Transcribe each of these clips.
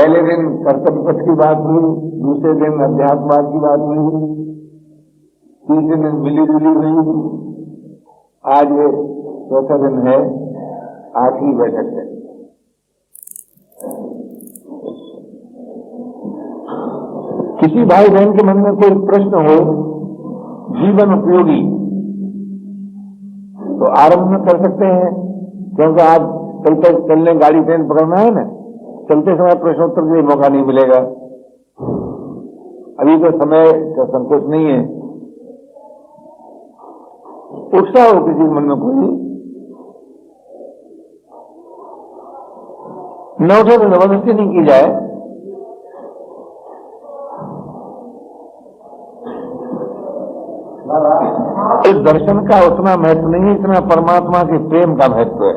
पहले दिन कर्तव्य पथ की बात हुई, दूसरे दिन अध्यात्मवाद की बात हुई, तीसरे दिन मिली जुली हुई, आज ये चौथा दिन है, आखिरी बैठक है। किसी भाई बहन के मन में कोई प्रश्न हो जीवन उपयोगी तो आरंभ में कर सकते हैं, क्योंकि आज चलने गाड़ी ट्रेन पकड़ना है ना, चलते समय प्रश्नोत्तर के लिए मौका नहीं मिलेगा। अभी तो समय का संकोच नहीं है। उत्साह हो किसी मन में कोई न उठे तो जबरदस्ती नहीं की जाए। इस दर्शन का उतना महत्व नहीं है, इतना परमात्मा के प्रेम का महत्व है।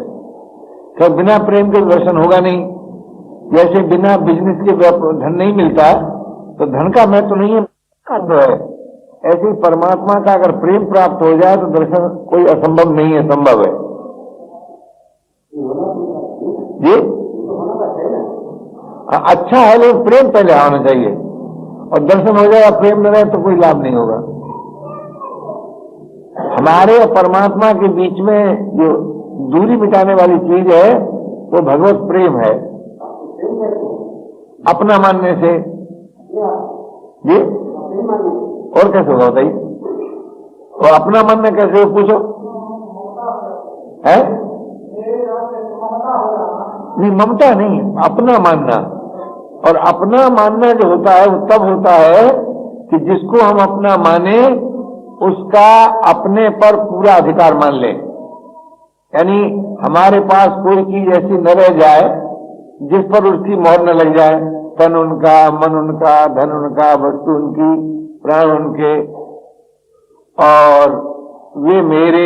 तो बिना प्रेम के दर्शन होगा नहीं। जैसे बिना बिजनेस के धन नहीं मिलता, तो धन का महत्व नहीं है, तो है। ऐसे ही परमात्मा का अगर प्रेम प्राप्त हो जाए तो दर्शन कोई असंभव नहीं है, संभव है जी। अच्छा है, लेकिन प्रेम पहले आना चाहिए, और दर्शन हो जाएगा प्रेम न रहे तो कोई लाभ नहीं होगा। हमारे और परमात्मा के बीच में जो दूरी मिटाने वाली चीज है वो भगवत प्रेम है। अपना मानने से जी, और कैसे होगा बताइए? और अपना मानना कैसे हो पूछो? है नहीं, ममता नहीं, अपना मानना। और अपना मानना जो होता है वो तब होता है कि जिसको हम अपना माने उसका अपने पर पूरा अधिकार मान लें। यानी हमारे पास कोई चीज ऐसी न रह जाए जिस पर उसकी मोहर न लग जाए। तन उनका, मन उनका, धन उनका, वस्तु उनकी, प्राण उनके, और वे मेरे,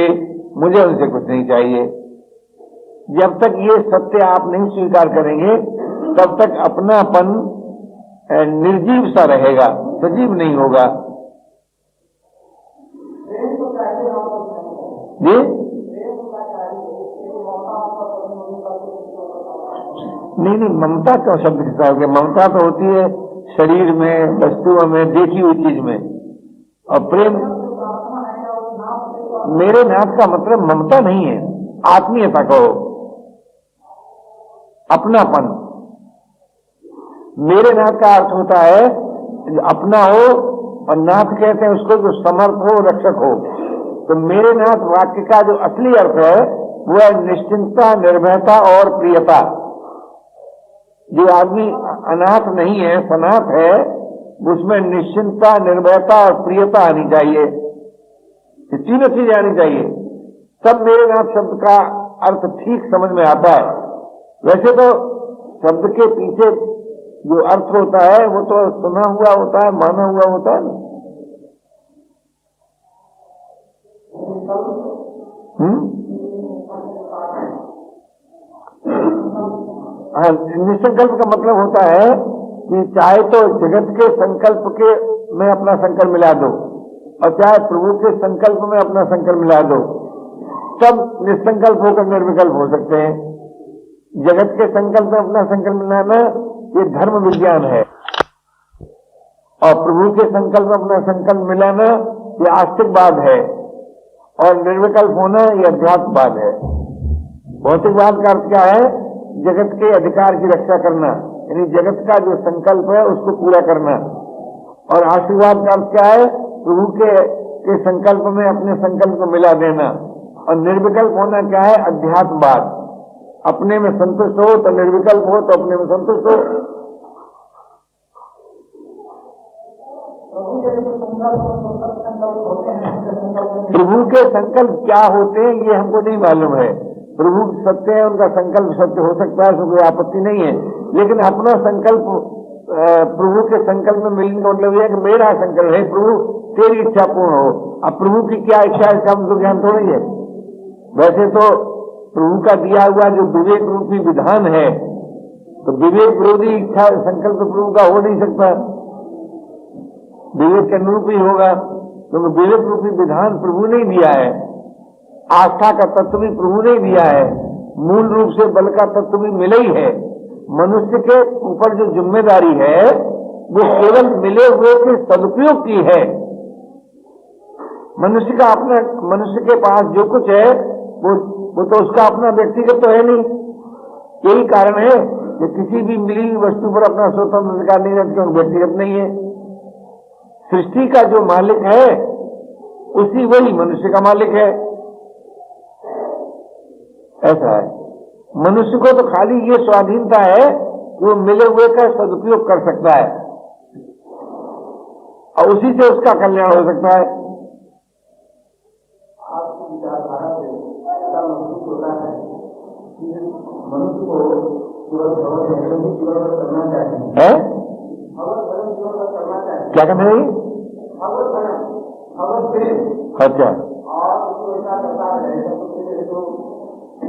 मुझे उनसे कुछ नहीं चाहिए। जब तक ये सत्य आप नहीं स्वीकार करेंगे तब तक अपनापन निर्जीव सा रहेगा, सजीव नहीं होगा जी। नहीं, ममता क्यों शब्द के साथ? ममता तो होती है शरीर में, वस्तुओं में, देखी हुई चीज में। और प्रेम, मेरे नाथ का मतलब ममता नहीं है, आत्मीयता कहो, अपनापन। मेरे नाथ का अर्थ होता है अपना हो, और नाथ कहते हैं उसको जो समर्थ हो, रक्षक हो। तो मेरे नाथ वाक्य का जो असली अर्थ है वो है निश्चिंतता, निर्भयता और प्रियता। जो आदमी अनाथ नहीं है, सनाथ है, उसमें निश्चिंतता, निर्भयता और प्रियता आनी चाहिए। ये तीनों चीजें आनी चाहिए, तब मेरे नाथ शब्द का अर्थ ठीक समझ में आता है। वैसे तो शब्द के पीछे जो अर्थ होता है वो तो सुना हुआ होता है, माना हुआ होता है ना। हाँ, निसंकल्प का मतलब होता है कि चाहे तो जगत के संकल्प के में अपना संकल्प मिला दो, और चाहे प्रभु के संकल्प में अपना संकल्प मिला दो, तब निसंकल्प होकर निर्विकल्प हो सकते हैं। जगत के संकल्प में अपना संकल्प मिलाना ये धर्म विज्ञान है, और प्रभु के संकल्प में अपना संकल्प मिलाना ये आस्तिकवाद है, और निर्विकल्प होना ये अध्यात्मवाद है। भौतिकवाद का अर्थ क्या है? जगत के अधिकार की रक्षा करना, यानी जगत का जो संकल्प है उसको पूरा करना। और आशीर्वाद का अर्थ क्या है? प्रभु के संकल्प में अपने संकल्प को मिला देना। और निर्विकल्प होना क्या है? अध्यात्मवाद। अपने में संतुष्ट हो तो निर्विकल्प हो, तो अपने में संतुष्ट हो। प्रभु के संकल्प क्या होते हैं ये हमको नहीं मालूम है। प्रभु सत्य है, उनका संकल्प सत्य हो सकता है, उसमें कोई आपत्ति नहीं है। लेकिन अपना संकल्प प्रभु के संकल्प में मिलने का मतलब यह है कि मेरा संकल्प है प्रभु तेरी इच्छा पूर्ण हो। अब प्रभु की क्या इच्छा है इसका हमको ज्ञान थोड़ी है। वैसे तो प्रभु का दिया हुआ जो विवेक रूपी विधान है, तो विवेक विरोधी इच्छा संकल्प प्रभु का हो नहीं सकता, विवेक के अनुरूप ही होगा। क्योंकि विवेक रूपी विधान प्रभु ने दिया है, आस्था का तत्व भी प्रभु ने दिया है, मूल रूप से बल का तत्व भी मिला ही है। मनुष्य के ऊपर जो जिम्मेदारी है वो केवल मिले हुए के सदुपयोग की है। मनुष्य के पास जो कुछ है वो तो उसका अपना व्यक्तिगत तो है नहीं। यही कारण है कि किसी भी मिली हुई वस्तु पर अपना स्वतंत्र अधिकार नहीं रखते, व्यक्तिगत नहीं है। सृष्टि का जो मालिक है वही मनुष्य का मालिक है। ऐसा है। मनुष्य को तो खाली ये स्वाधीनता है कि वो मिले हुए का सदुपयोग कर सकता है और उसी से उसका कल्याण हो सकता है। आपकी विचारधारा से ऐसा महसूस होता है कि मनुष्य को जीवन करना चाहिए, क्या करना चाहिए? अच्छा, और उसको ऐसा करता है तो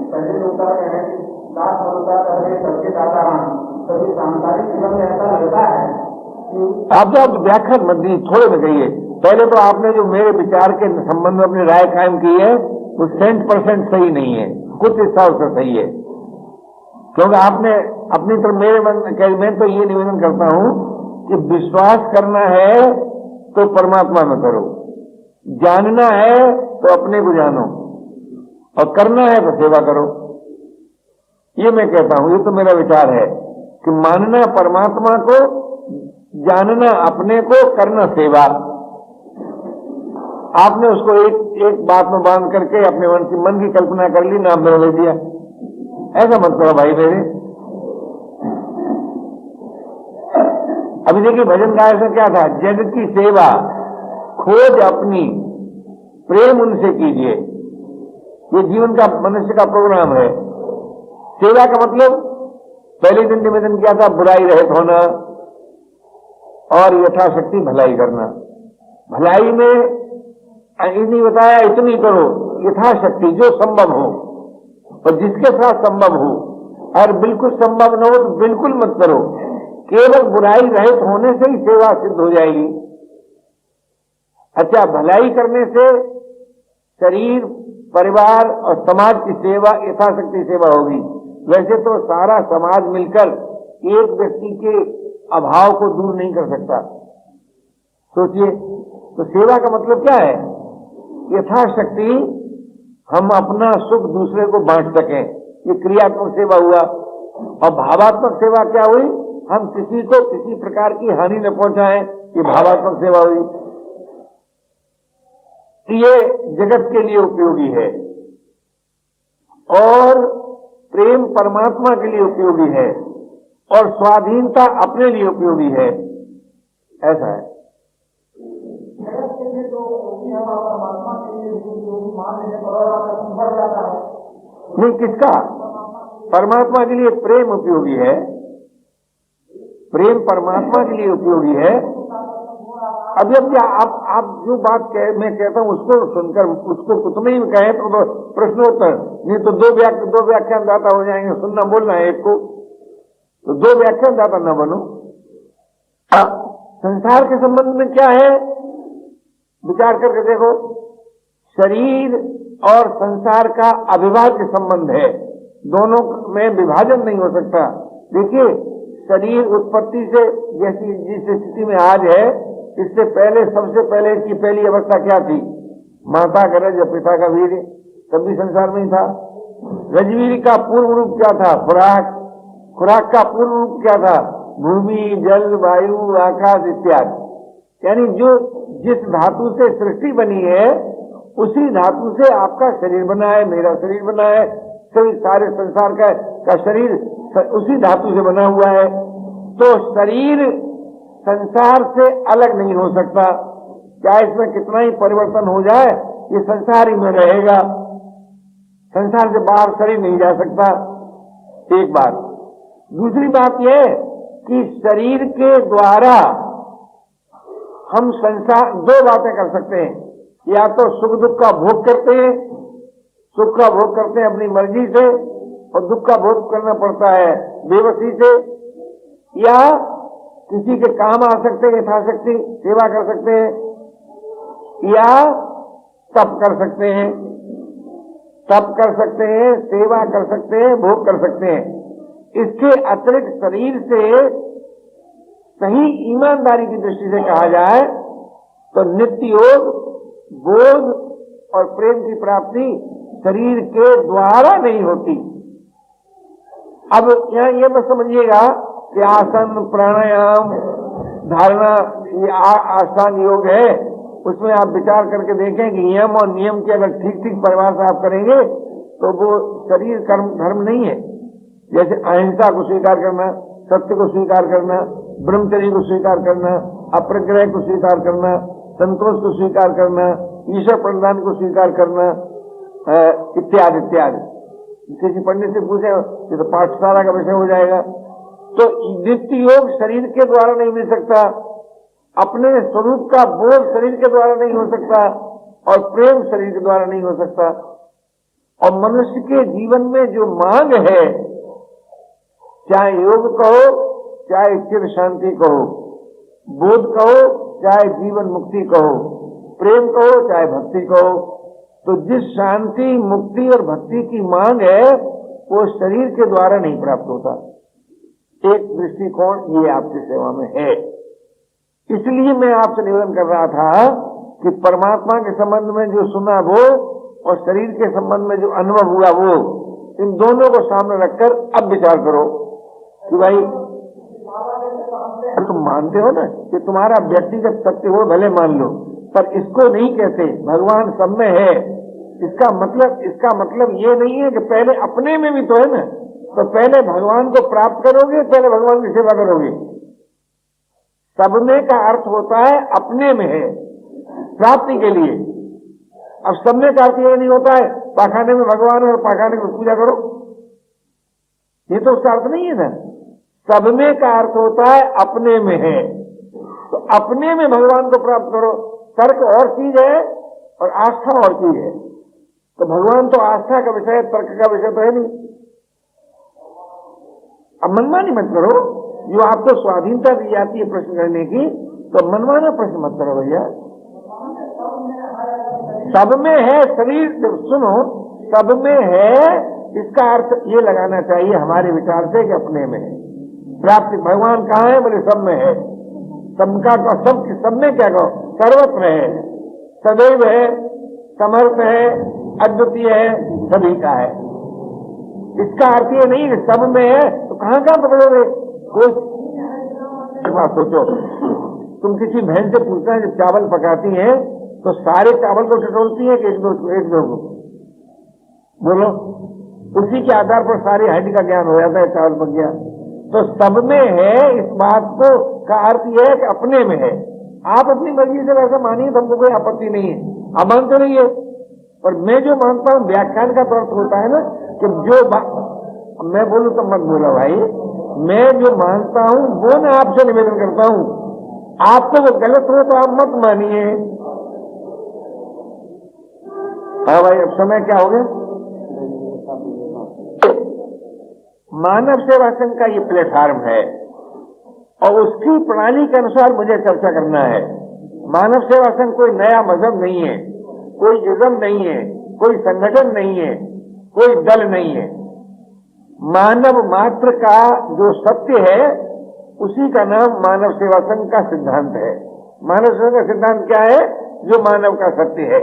पहले होता है कि दास होता है सबके दाता सभी सांसारिक जीवन में ऐसा रहता है कि आप तो व्याख्या मत दी, थोड़े में कहिए। पहले तो आपने जो मेरे विचार के संबंध में अपनी राय कायम की है वो 100% सही नहीं है, कुछ हिसाब से सही है। क्योंकि आपने अपनी तरफ मैं तो ये निवेदन करता हूं कि विश्वास करना है तो परमात्मा में करो, जानना है तो अपने को जानो, और करना है तो सेवा करो। ये मैं कहता हूं, ये तो मेरा विचार है कि मानना परमात्मा को, जानना अपने को, करना सेवा। आपने उसको एक बात में बांध करके अपने मन की कल्पना कर ली, नाम ले दिया। ऐसा मत करो भाई मेरे। अभी देखिए भजन गाय से क्या था, जग की सेवा खोज अपनी, प्रेम उनसे कीजिए। ये जीवन का मनुष्य का प्रोग्राम है। सेवा का मतलब पहले दिन निवेदन किया था, बुराई रहित होना और यथाशक्ति भलाई करना। भलाई में नहीं बताया इतनी करो, यथाशक्ति जो संभव हो, और जिसके साथ संभव हो। और बिल्कुल संभव न हो तो बिल्कुल मत करो। केवल बुराई रहित होने से ही सेवा सिद्ध हो जाएगी। अच्छा, भलाई करने से शरीर, परिवार और समाज की सेवा, यथाशक्ति सेवा होगी। वैसे तो सारा समाज मिलकर एक व्यक्ति के अभाव को दूर नहीं कर सकता। सोचिए, तो सेवा का मतलब क्या है? यथाशक्ति हम अपना सुख दूसरे को बांट सकें, ये क्रियात्मक सेवा हुआ। और भावात्मक सेवा क्या हुई? हम किसी को किसी प्रकार की हानि न पहुंचाएं, ये भावात्मक सेवा हुई। ये जगत के लिए उपयोगी है और प्रेम परमात्मा के लिए उपयोगी है और स्वाधीनता अपने लिए उपयोगी है। ऐसा है। जगत के लिए तो परमात्मा के लिए उपयोगी मान लेने पर बढ़ जाता है। नहीं, किसका? परमात्मा के लिए प्रेम उपयोगी है, प्रेम परमात्मा के लिए उपयोगी है। अभी अब क्या आप जो बात मैं कहता हूं उसको सुनकर उसको कुछ नहीं कहे तो प्रश्नोत्तर, नहीं तो दो व्याख्यानदाता हो जाएंगे। सुनना बोलना है एक को, तो दो व्याख्यानदाता न बनो। संसार के संबंध में क्या है विचार करके देखो। शरीर और संसार का अविभाज्य संबंध है, दोनों में विभाजन नहीं हो सकता। देखिए, शरीर उत्पत्ति से जैसी जिस स्थिति में आज है, इससे पहले सबसे पहले इसकी पहली अवस्था क्या थी? माता का रज, पिता का वीर, तब भी संसार में ही था। रजवीर का पूर्व रूप क्या था? खुराक। खुराक का पूर्व रूप क्या था? भूमि, जल, वायु, आकाश इत्यादि। यानी जो जिस धातु से सृष्टि बनी है उसी धातु से आपका शरीर बना है, मेरा शरीर बना है, सभी सारे संसार का शरीर उसी धातु से बना हुआ है। तो शरीर संसार से अलग नहीं हो सकता। चाहे इसमें कितना ही परिवर्तन हो जाए, ये संसार ही में रहेगा। संसार से बाहर शरीर नहीं जा सकता। एक बात। दूसरी बात यह कि शरीर के द्वारा हम संसार दो बातें कर सकते हैं। या तो सुख दुख का भोग करते हैं, सुख का भोग करते हैं अपनी मर्जी से, और दुख का भोग करना पड़ता है बेबसी से। या किसी के काम आ सकते हैं, यथाशक्ति सेवा कर सकते हैं, या तप कर सकते हैं, तप कर सकते हैं, सेवा कर सकते हैं, भोग कर सकते हैं। इसके अतिरिक्त शरीर से सही ईमानदारी की दृष्टि से कहा जाए तो नित्य योग, बोध और प्रेम की प्राप्ति शरीर के द्वारा नहीं होती। अब यहां ये मत समझिएगा कि आसन, प्राणायाम, धारणा, ये आसान योग है, उसमें आप विचार करके देखें कि नियम और नियम की अगर ठीक ठीक परिभाषा से आप करेंगे तो वो शरीर कर्म धर्म नहीं है। जैसे अहिंसा को स्वीकार करना, सत्य को स्वीकार करना, ब्रह्मचर्य को स्वीकार करना, अप्रग्रह को स्वीकार करना, संतोष को स्वीकार करना, ईश्वर प्रदान को स्वीकार करना, इत्यादि इत्यादि। किसी पंडित से पूछे तो पाठशाला का विषय हो जाएगा। तो नित्य योग शरीर के द्वारा नहीं मिल सकता, अपने स्वरूप का बोध शरीर के द्वारा नहीं हो सकता, और प्रेम शरीर के द्वारा नहीं हो सकता। और मनुष्य के जीवन में जो मांग है, चाहे योग कहो, चाहे चिर शांति कहो, बोध कहो, चाहे जीवन मुक्ति कहो, प्रेम कहो, चाहे भक्ति कहो, तो जिस शांति, मुक्ति और भक्ति की मांग है वो शरीर के द्वारा नहीं प्राप्त होता। एक दृष्टिकोण ये आपकी सेवा में है। इसलिए मैं आपसे निवेदन कर रहा था कि परमात्मा के संबंध में जो सुना वो और शरीर के संबंध में जो अनुभव हुआ वो, इन दोनों को सामने रखकर अब विचार करो कि भाई तुम मानते हो ना कि तुम्हारा व्यक्तिगत सत्य हो, भले मान लो, पर इसको नहीं कहते भगवान सब में है। इसका मतलब ये नहीं है कि पहले अपने में भी तो है ना, तो पहले भगवान को प्राप्त करोगे, पहले भगवान की सेवा करोगे। सब में का अर्थ होता है अपने में है प्राप्ति के लिए। अब सब में का अर्थ ये नहीं होता है पाखाने में भगवान और पाखाने में पूजा करो, ये तो उसका अर्थ नहीं है ना। सब में का अर्थ होता है अपने में है, तो अपने में भगवान को प्राप्त करो। तर्क और चीज है और आस्था और चीज है। तो भगवान तो आस्था का विषय है, तर्क का विषय तो है नहीं। अब मनमानी मत करो, जो आपको स्वाधीनता दी जाती है प्रश्न करने की, तो मनमाना प्रश्न मत करो भैया। सब में है शरीर, सुनो, सब में है, इसका अर्थ ये लगाना चाहिए हमारे विचार से कि अपने में है प्राप्ति। भगवान कहाँ है? बोले सब में है। सबका सब में क्या कहो? सर्वत्र है, सदैव है, समर्थ है, अद्वितीय है, सभी का है। इसका अर्थ ये नहीं कि सब में है तो कहां पकड़ोगे? कोई बात सोचो, तुम किसी बहन से पूछना है जब चावल पकाती है तो सारे चावल को टटोलती है कि एक दो को? बोलो, उसी के आधार पर सारी हड्डी का ज्ञान हो जाता है, चावल पक गया। तो सब में है, इस बात को का अर्थ यह है कि अपने में है। आप अपनी मर्जी से वैसे मानिए तो हमको कोई आपत्ति नहीं है, आप मानते नहीं है। पर मैं जो मानता हूं व्याख्यान का अर्थ होता है ना कि जो मैं बोलूं तो मत बोलो भाई, मैं जो मानता हूं वो मैं आपसे निवेदन करता हूं। आपको वो गलत हो तो आप मत मानिए। हाँ भाई, अब समय क्या हो गया? मानव सेवा संघ का ये प्लेटफॉर्म है और उसकी प्रणाली के अनुसार मुझे चर्चा करना है। मानव सेवा संघ कोई नया मजहब नहीं है, कोई इज्म नहीं है, कोई संगठन नहीं है, कोई दल नहीं है। मानव मात्र का जो सत्य है उसी का नाम मानव सेवा संघ का सिद्धांत है। मानव सेवा का सिद्धांत क्या है? जो मानव का सत्य है।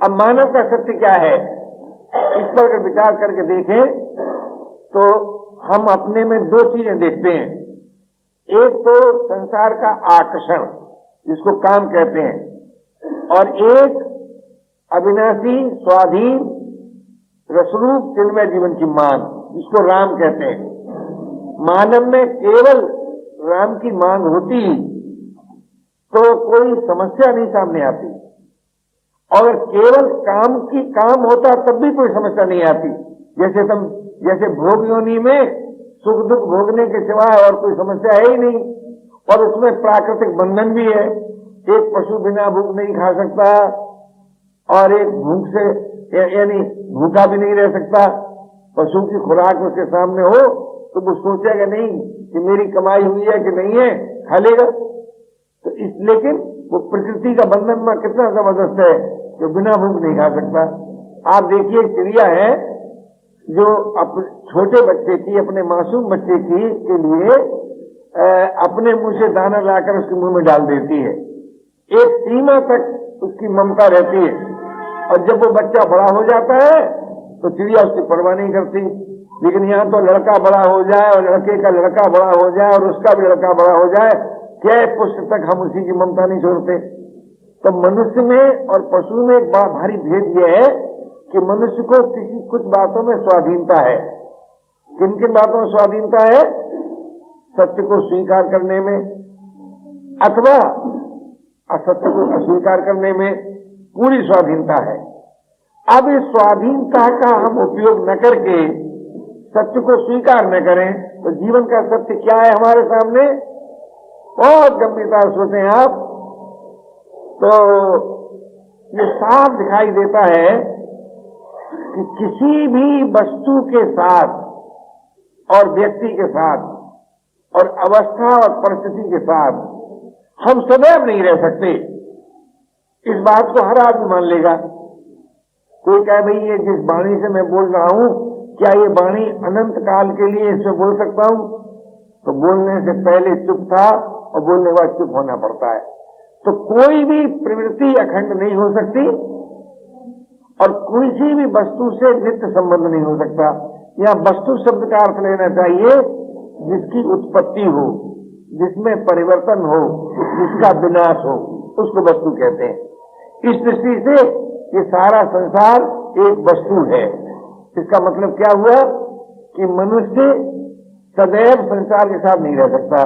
अब मानव का सत्य क्या है, इस पर अगर विचार करके देखें तो हम अपने में दो चीजें देखते हैं। एक तो संसार का आकर्षण, जिसको काम कहते हैं, और एक अविनाशी स्वाधीन रसरूप चिन्मय जीवन की मांग, जिसको राम कहते हैं। मानव में केवल राम की मांग होती तो कोई समस्या नहीं सामने आती, और केवल काम होता तब भी कोई समस्या नहीं आती। जैसे भोग योनि में सुख दुख भोगने के सिवाय और कोई समस्या है ही नहीं, और उसमें प्राकृतिक बंधन भी है। एक पशु बिना भूख नहीं खा सकता और एक भूख से यानी भूखा भी नहीं रह सकता। पशु की खुराक उसके सामने हो तो वो सोचेगा नहीं कि मेरी कमाई हुई है कि नहीं है, खा लेगा। तो लेकिन वो प्रकृति का बंधन में कितना जबरदस्त है कि बिना भूख नहीं खा सकता। आप देखिए, चिड़िया है, जो छोटे बच्चे की, अपने मासूम बच्चे की के लिए अपने मुंह से दाना लाकर उसके मुंह में डाल देती है। एक सीमा तक उसकी ममता रहती है, और जब वो बच्चा बड़ा हो जाता है तो चिड़िया उसकी परवाह नहीं करती। लेकिन यहाँ तो लड़का बड़ा हो जाए और लड़के का लड़का बड़ा हो जाए और उसका भी लड़का बड़ा हो जाए, क्या पुष्ट तक हम उसी की ममता नहीं छोड़ते। तो मनुष्य में और पशु में एक बड़ा भारी भेद यह है कि मनुष्य को कुछ बातों में स्वाधीनता है। किन किन बातों में स्वाधीनता है? सत्य को स्वीकार करने में अथवा असत्य को अस्वीकार करने में पूरी स्वाधीनता है। अब इस स्वाधीनता का हम उपयोग न करके सत्य को स्वीकार न करें तो जीवन का सत्य क्या है हमारे सामने? बहुत गंभीरता से सोचें आप तो ये साफ दिखाई देता है कि किसी भी वस्तु के साथ और व्यक्ति के साथ और अवस्था और परिस्थिति के साथ हम सदैव नहीं रह सकते। इस बात को हर आदमी मान लेगा। कोई कहे भाई ये जिस वाणी से मैं बोल रहा हूं, क्या ये वाणी अनंत काल के लिए इसमें बोल सकता हूं? तो बोलने से पहले चुप था और बोलने के बाद चुप होना पड़ता है। तो कोई भी प्रवृत्ति अखंड नहीं हो सकती और किसी भी वस्तु से नित्य संबंध नहीं हो सकता। यहाँ वस्तु शब्द का अर्थ लेना चाहिए जिसकी उत्पत्ति हो, जिसमें परिवर्तन हो, जिसका विनाश हो, उसको वस्तु कहते हैं। इस दृष्टि से ये सारा संसार एक वस्तु है। इसका मतलब क्या हुआ कि मनुष्य सदैव संसार के साथ नहीं रह सकता।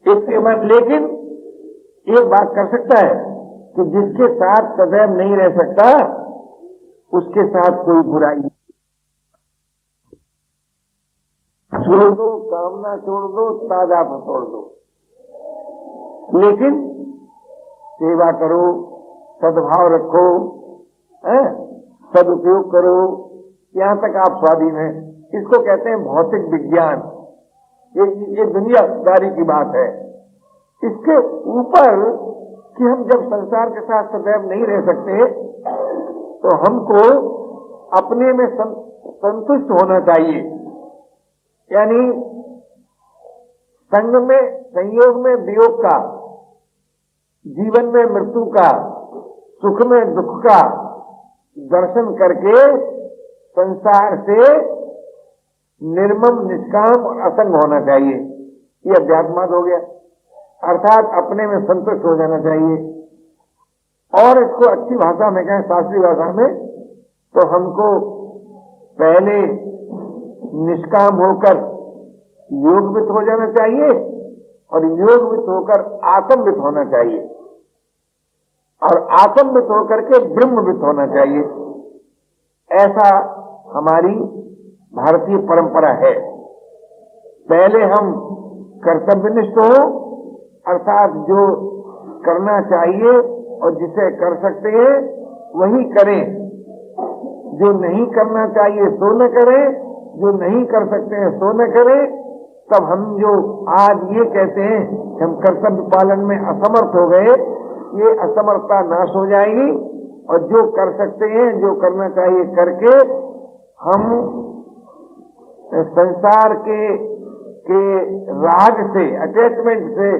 लेकिन एक बात कर सकता है कि जिसके साथ सदैव नहीं रह सकता उसके साथ कोई बुराई नहीं। छोड़ दो, कामना छोड़ दो, ताजा छोड़ दो, लेकिन सेवा करो, सद्भाव रखो, सदुपयोग करो, यहां तक आप स्वाधीन हैं। इसको कहते हैं भौतिक विज्ञान। ये दुनियादारी की बात है। इसके ऊपर कि हम जब संसार के साथ सदैव नहीं रह सकते तो हमको अपने में संतुष्ट होना चाहिए। यानी संग में, संयोग में वियोग का, जीवन में मृत्यु का, सुख में दुख का दर्शन करके संसार से निर्मम, निष्काम और असंग होना चाहिए। ये अध्यात्मवाद हो गया, अर्थात अपने में संतुष्ट हो जाना चाहिए। और इसको अच्छी भाषा में कहें, शास्त्रीय भाषा में, तो हमको पहले निष्काम होकर योगवित हो जाना चाहिए और योगवित होकर आत्मवित होना चाहिए और आत्मवित होकर के ब्रह्मवित होना चाहिए। ऐसा हमारी भारतीय परंपरा है। पहले हम कर्तव्यनिष्ठ हो, अर्थात जो करना चाहिए और जिसे कर सकते हैं वही करें, जो नहीं करना चाहिए सो न करें, जो नहीं कर सकते हैं सो न करें। तब हम जो आज ये कहते हैं कि हम कर्तव्य पालन में असमर्थ हो गए, ये असमर्थता नाश हो जाएगी और जो कर सकते हैं, जो करना चाहिए करके हम संसार के राग से, अटैचमेंट से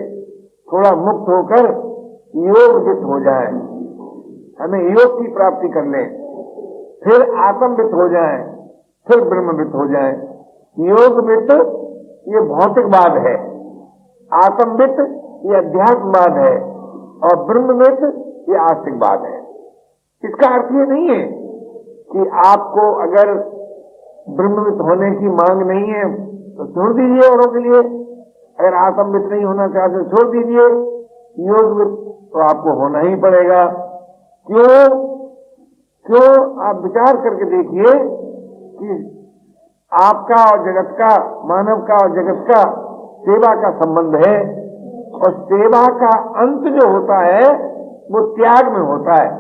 थोड़ा मुक्त होकर योगवित हो जाए। हमें योग की प्राप्ति कर लें, फिर आत्मवित हो जाए, फिर ब्रह्मवित हो जाए। योगवित ये भौतिकवाद है, आत्मवित ये अध्यात्मवाद है और ब्रह्मवित ये आस्तिकवाद है। इसका अर्थ ये नहीं है कि आपको अगर ब्रह्मवित होने की मांग नहीं है तो छोड़ दीजिए औरों के लिए, अगर आत्मवित नहीं होना चाहते छोड़ दीजिए, योगवित तो आपको होना ही पड़ेगा। क्यों आप विचार करके देखिए कि आपका और जगत का, मानव का और जगत का सेवा का संबंध है और सेवा का अंत जो होता है वो त्याग में होता है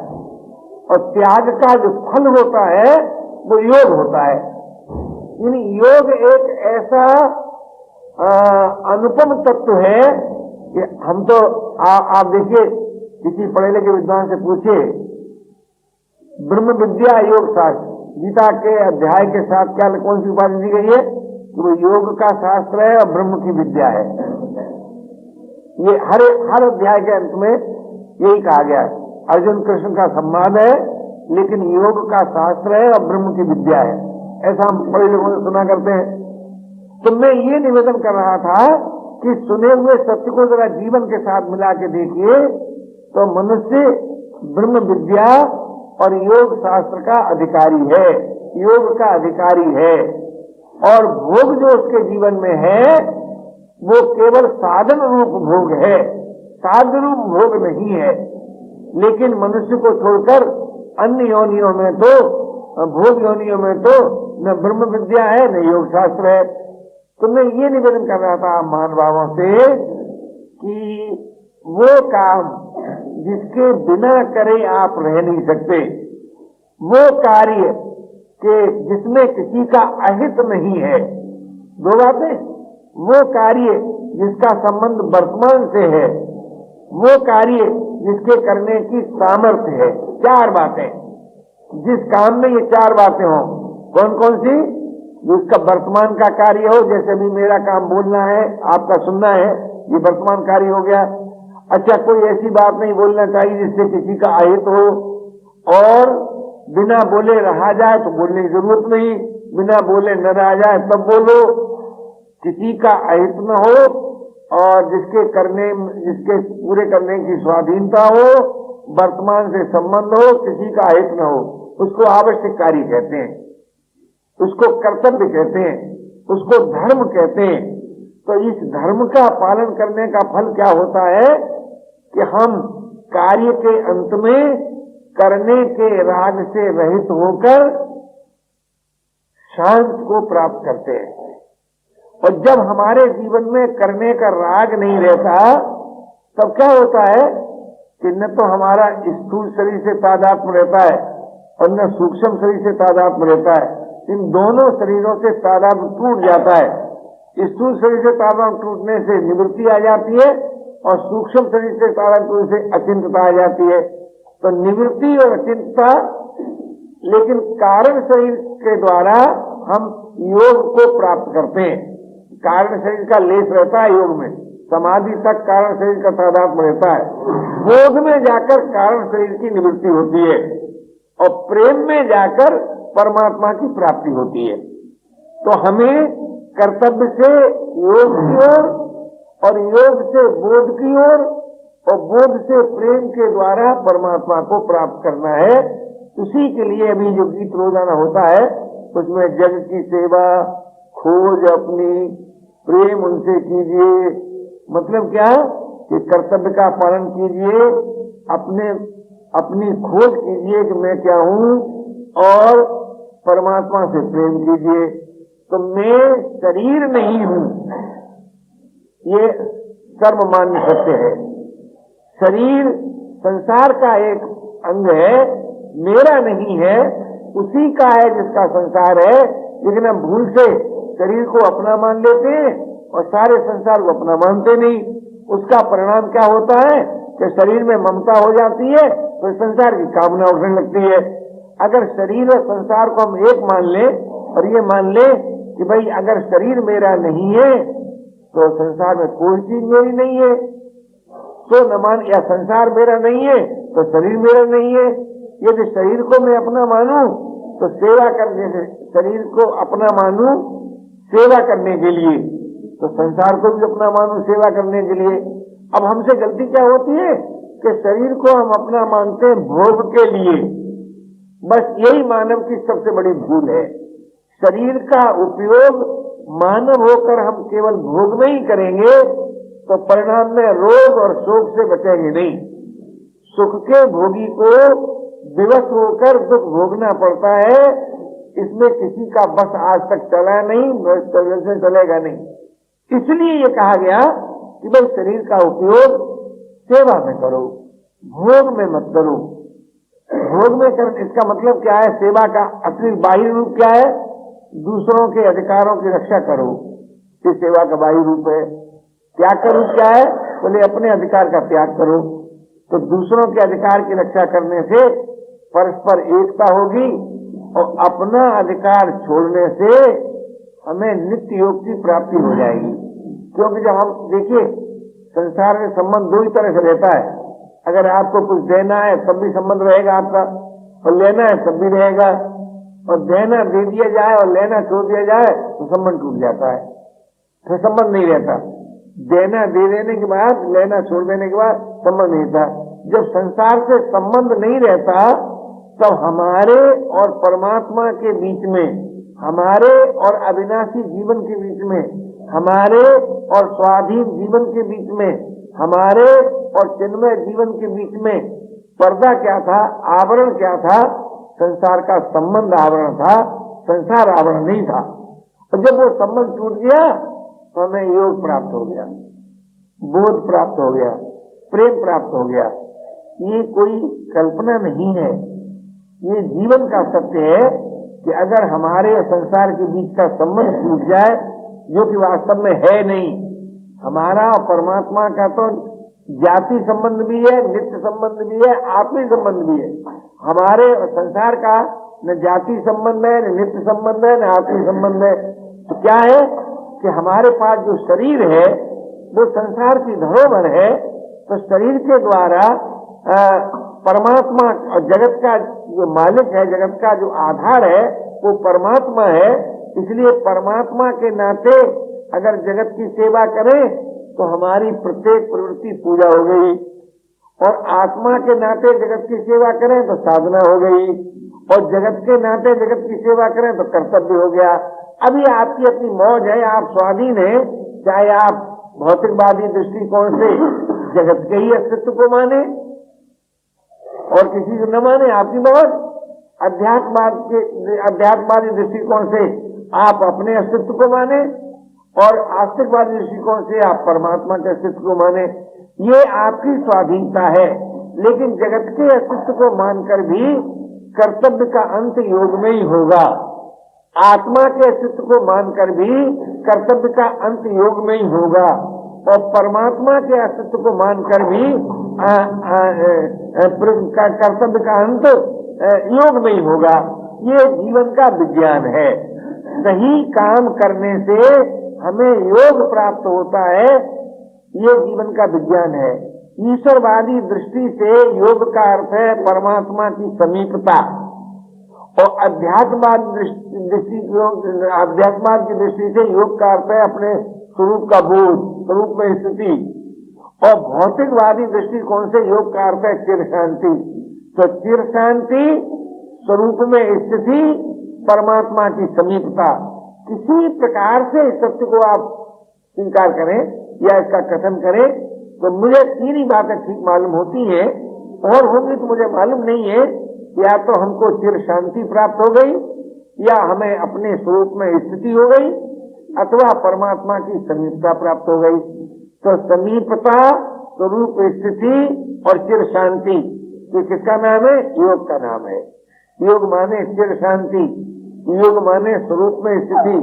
और त्याग का जो फल होता है वो योग होता है। यानी योग एक ऐसा अनुपम तत्व है कि हम तो आप देखिए, किसी पढ़े लिखे विद्वान से पूछे ब्रह्म विद्या योग शास्त्र, गीता के अध्याय के साथ क्या कौन सी उपाधि दी गई है कि वो योग का शास्त्र है और ब्रह्म की विद्या है। ये हर अध्याय के अंत में यही कहा गया है। अर्जुन कृष्ण का संवाद है, लेकिन योग का शास्त्र है और ब्रह्म की विद्या है, ऐसा हम बड़े लोगों से सुना करते हैं। तो मैं ये निवेदन कर रहा था कि सुने हुए सत्य को जरा जीवन के साथ मिला के देखिए तो मनुष्य ब्रह्म विद्या और योग शास्त्र का अधिकारी है, योग का अधिकारी है, और भोग जो उसके जीवन में है वो केवल साधन रूप भोग है, साध्य रूप भोग नहीं है। लेकिन मनुष्य को छोड़कर अन्य योनियों में तो, भोग योनियों में तो न ब्रह्म विद्या है न योग शास्त्र है। तो मैं ये निवेदन कर रहा था महानुभावों से कि वो काम जिसके बिना करे आप रह नहीं सकते, वो कार्य के जिसमें किसी का अहित नहीं है, दो बातें, वो कार्य जिसका संबंध वर्तमान से है, वो कार्य जिसके करने की सामर्थ्य है, चार बातें। जिस काम में ये चार बातें हों, कौन कौन सी? जिसका वर्तमान का कार्य हो, जैसे अभी मेरा काम बोलना है, आपका सुनना है, ये वर्तमान कार्य हो गया। अच्छा, कोई ऐसी बात नहीं बोलना चाहिए जिससे किसी का अहित हो, और बिना बोले रहा जाए तो बोलने की जरूरत नहीं, बिना बोले न रहा जाए तब बोलो, किसी का अहित न हो और जिसके पूरे करने की स्वाधीनता हो, वर्तमान से संबंध हो, किसी का अहित न हो, उसको आवश्यक कार्य कहते हैं, उसको कर्तव्य कहते हैं, उसको धर्म कहते हैं। तो इस धर्म का पालन करने का फल क्या होता है कि हम कार्य के अंत में करने के राग से रहित होकर शांत को प्राप्त करते हैं। और जब हमारे जीवन में करने का राग नहीं रहता तब क्या होता है कि न तो हमारा स्थूल शरीर से तादात्म्य रहता है और न सूक्ष्म शरीर से तादात्म्य रहता है। इन दोनों शरीरों से तादात्म्य टूट जाता है। स्थूल शरीर से तादात्म्य टूटने से निवृत्ति आ जाती है और सूक्ष्म शरीर से तादात्म्य से अचिंतता आ जाती है। तो निवृत्ति और अचिंतता, लेकिन कारण शरीर के द्वारा हम योग को प्राप्त करते हैं। कारण शरीर का लेस रहता है योग में, समाधि तक कारण शरीर का तादात्म्य रहता है। बोध में जाकर कारण शरीर की निवृत्ति होती है और प्रेम में जाकर परमात्मा की प्राप्ति होती है। तो हमें कर्तव्य से योग की ओर और योग से बोध की ओर और बोध से प्रेम के द्वारा परमात्मा को प्राप्त करना है। उसी के लिए अभी जो गीत रोजाना होता है उसमें जग की सेवा, खोज अपनी, प्रेम उनसे कीजिए। मतलब क्या कि कर्तव्य का पालन कीजिए, अपनी खोज कीजिए कि मैं क्या हूं, और परमात्मा से प्रेम कीजिए। तो मैं शरीर नहीं हूं, ये सर्वमान्य सत्य है। शरीर संसार का एक अंग है, मेरा नहीं है, उसी का है जिसका संसार है। लेकिन हम भूल से शरीर को अपना मान लेते हैं और सारे संसार को अपना मानते नहीं। उसका परिणाम क्या होता है कि शरीर में ममता हो जाती है तो संसार की कामना उठने लगती है। अगर शरीर और संसार को हम एक मान लें और ये मान लें कि भाई अगर शरीर मेरा नहीं है तो संसार में कोई चीज मेरी नहीं है, तो न मान, या संसार मेरा नहीं है तो शरीर मेरा नहीं है। यदि शरीर को मैं अपना मानूं तो सेवा करने से, शरीर को अपना मानूं सेवा करने के लिए, तो संसार को भी अपना मानूं सेवा करने के लिए। अब हमसे गलती क्या होती है कि शरीर को हम अपना मानते हैं भोग के लिए। बस यही मानव की सबसे बड़ी भूल है। शरीर का उपयोग मानव होकर हम केवल भोग में ही करेंगे तो परिणाम में रोग और शोक से बचेंगे नहीं। सुख के भोगी को विवश होकर दुख भोगना पड़ता है, इसमें किसी का बस आज तक चला नहीं, वैसे चलेगा नहीं। इसलिए ये कहा गया कि भाई शरीर का उपयोग सेवा में करो, भोग में मत करो। भोग में कर, इसका मतलब क्या है? सेवा का असली बाह्य रूप क्या है? दूसरों के अधिकारों की रक्षा करो, ये सेवा का बाह्य रूप है। त्याग का रूप क्या है? बोले अपने अधिकार का त्याग करो। तो दूसरों के अधिकार की रक्षा करने से परस्पर एकता होगी और अपना अधिकार छोड़ने से हमें नित्य योग की प्राप्ति हो जाएगी। क्योंकि जब हम देखिए संसार में संबंध दो ही तरह से रहता है। अगर आपको कुछ देना है तब भी संबंध रहेगा आपका, और लेना है तब भी रहेगा। और देना दे दिया जाए और लेना छोड़ दिया जाए तो संबंध टूट जाता है, फिर संबंध नहीं रहता। देना दे देने के बाद, लेना छोड़ देने के बाद संबंध नहीं रहता। जब संसार से संबंध नहीं रहता तब हमारे और परमात्मा के बीच में, हमारे और अविनाशी जीवन के बीच में, हमारे और स्वाधीन जीवन के बीच में, हमारे और चिन्मय जीवन के बीच में पर्दा क्या था, आवरण क्या था? संसार का संबंध आवरण था, संसार आवरण नहीं था। और जब वो संबंध टूट गया तो हमें योग प्राप्त हो गया, बोध प्राप्त हो गया, प्रेम प्राप्त हो गया। ये कोई कल्पना नहीं है, ये जीवन का सत्य है कि अगर हमारे संसार के बीच का संबंध टूट जाए, जो कि वास्तव में है नहीं, हमारा और परमात्मा का तो जाति संबंध भी है, नित्य संबंध भी है, आत्मी संबंध भी है। हमारे संसार का न जाति संबंध है, न नित्य संबंध है, न आत्मी संबंध है। तो क्या है कि हमारे पास जो शरीर है वो संसार की धरोहर है। तो शरीर के द्वारा परमात्मा और जगत का जो मालिक है, जगत का जो आधार है वो परमात्मा है। इसलिए परमात्मा के नाते अगर जगत की सेवा करें तो हमारी प्रत्येक प्रवृत्ति पूजा हो गई, और आत्मा के नाते जगत की सेवा करें तो साधना हो गई, और जगत के नाते जगत की सेवा करें तो कर्तव्य हो गया। अभी आपकी अपनी मौज है, आप स्वाधीन हैं, चाहे आप भौतिकवादी दृष्टिकोण से जगत के ही अस्तित्व को माने और किसी को न माने, आपकी मौज। अध्यात्मवादी दृष्टिकोण से आप अपने अस्तित्व को माने और आस्तिकवादी दृष्टिकोण से आप परमात्मा के अस्तित्व को माने, ये आपकी स्वाधीनता है। लेकिन जगत के अस्तित्व को मानकर भी कर्तव्य का अंत योग में ही होगा, आत्मा के अस्तित्व को मानकर भी कर्तव्य का अंत योग में ही होगा, और परमात्मा के अस्तित्व को मानकर भी कर्तव्य का अंत योग में ही होगा। ये जीवन का विज्ञान है। सही काम करने से हमें योग प्राप्त होता है, ये जीवन का विज्ञान है। ईश्वरवादी दृष्टि से योग का अर्थ है परमात्मा की समीपता, और अध्यात्मवाद की दृष्टि से योग का अर्थ है अपने स्वरूप का बोध, स्वरूप में स्थिति, और भौतिकवादी दृष्टिकोण से योग का अर्थ है चिर शांति। तो चिर शांति, स्वरूप में स्थिति, परमात्मा की समीपता। किसी प्रकार से इस सत्य को आप स्वीकार करें या इसका कथन करें तो मुझे तीन ही बातें ठीक मालूम होती हैं, और होंगी तो मुझे मालूम नहीं है। या तो हमको चिर शांति प्राप्त हो गई, या हमें अपने स्वरूप में स्थिति हो गई, अथवा परमात्मा की समीपता प्राप्त हो गई। तो समीपता, स्वरूप स्थिति और चिर शांति, ये किसका नाम है? योग का नाम है। योग माने चिर शांति, योग माने स्वरूप में स्थिति,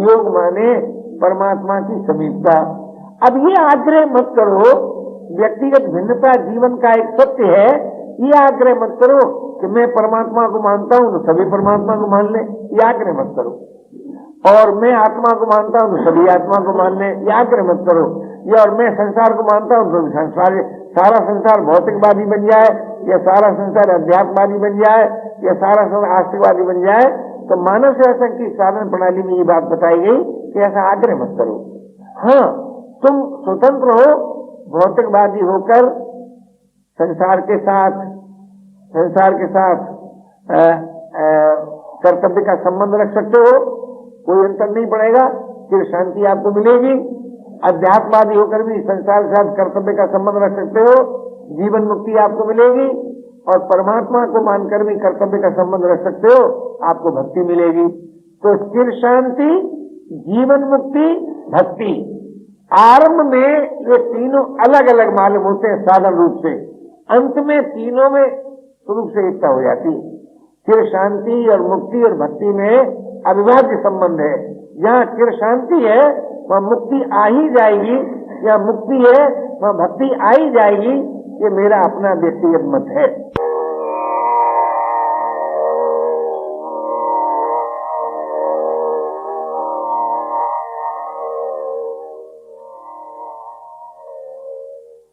योग माने परमात्मा की समीपता। अब ये आग्रह मत करो, व्यक्तिगत भिन्नता जीवन का एक सत्य है, ये आग्रह मत करो कि मैं परमात्मा को मानता हूं तो सभी परमात्मा को मान ले, ये आग्रह मत करो। और मैं आत्मा को मानता हूं तो सभी आत्मा को मान ले, ये आग्रह मत करो। या और मैं संसार को मानता हूं तो सारा संसार भौतिकवादी बन जाए, या सारा संसार अध्यात्मवादी बन जाए, या सारा संसार आस्तिकवादी बन जाए। तो मानव सेवा की साधन प्रणाली में ये बात बताई गई कि ऐसा आग्रह मत करो। हाँ, तुम स्वतंत्र हो, भौतिकवादी होकर संसार के साथ कर्तव्य का संबंध रख सकते हो, कोई अंतर नहीं पड़ेगा, फिर शांति आपको मिलेगी। अध्यात्मवादी होकर भी संसार के साथ कर्तव्य का संबंध रख सकते हो, जीवन मुक्ति आपको मिलेगी। और परमात्मा को मानकर भी कर्तव्य का संबंध रख सकते हो, आपको भक्ति मिलेगी। तो चिर शांति, जीवन मुक्ति, भक्ति, आरंभ में ये तीनों अलग अलग मालूम होते हैं साधन रूप से, अंत में तीनों में स्वरूप से एकता हो जाती है। चिर शांति और मुक्ति और भक्ति में अविभाज्य संबंध है। जहाँ चिर शांति है वहाँ मुक्ति आ ही जाएगी, या मुक्ति है वहाँ भक्ति आ ही जाएगी। ये मेरा अपना व्यक्तिगत मत है।